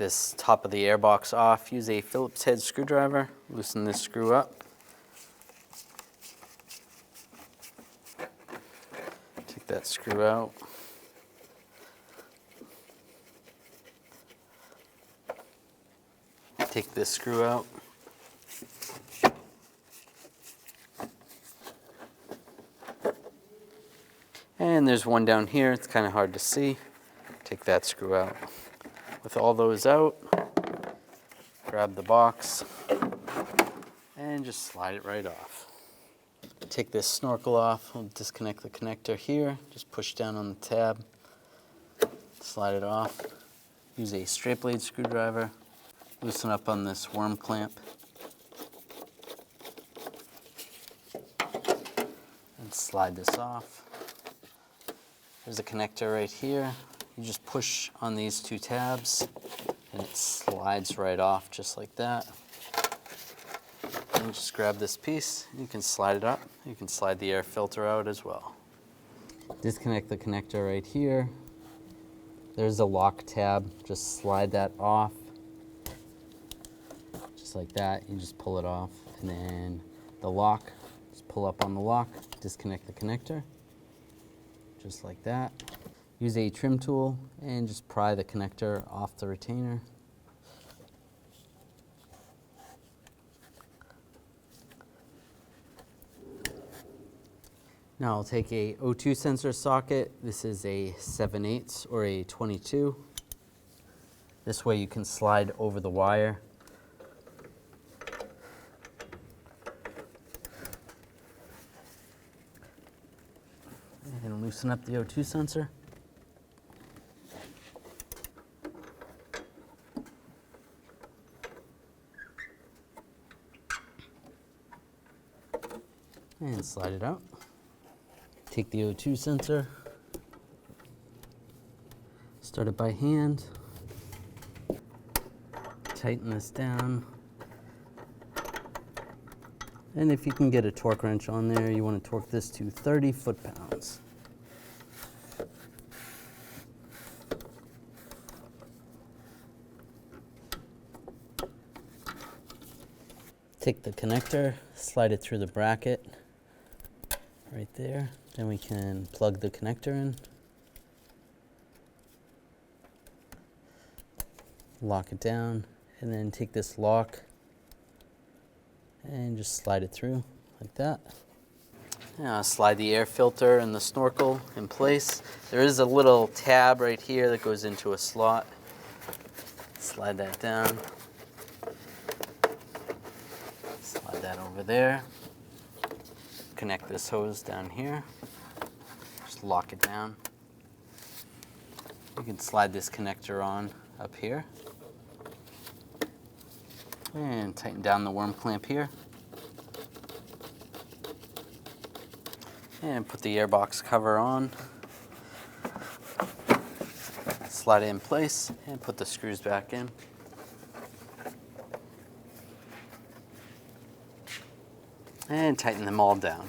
this top of the airbox off. Use a Phillips head screwdriver, loosen this screw up. Take that screw out. Take this screw out. And there's one down here, it's kind of hard to see. Take that screw out. With all those out, grab the box and just slide it right off. Take this snorkel off, we'll disconnect the connector here, just push down on the tab, slide it off. Use a straight blade screwdriver, loosen up on this worm clamp, and slide this off. There's a connector right here. You just push on these two tabs and it slides right off just like that. And just grab this piece, you can slide it up. You can slide the air filter out as well. Disconnect the connector right here. There's a lock tab, just slide that off. Just like that, you just pull it off. And then the lock, just pull up on the lock, disconnect the connector. Just like that. Use a trim tool and just pry the connector off the retainer. Now I'll take a O2 sensor socket. This is a 7/8 or a 22. This way you can slide over the wire. And loosen up the O2 sensor. And slide it out. Take the O2 sensor, start it by hand, tighten this down, and if you can get a torque wrench on there, you want to torque this to 30 foot-pounds. Take the connector, slide it through the bracket right there. Then we can plug the connector in. Lock it down, and then take this lock and just slide it through like that. Now slide the air filter and the snorkel in place. There is a little tab right here that goes into a slot. Slide that down. Slide that over there. Connect this hose down here. Just lock it down. You can slide this connector on up here. And tighten down the worm clamp here. And put the airbox cover on. Slide it in place and put the screws back in. And tighten them all down.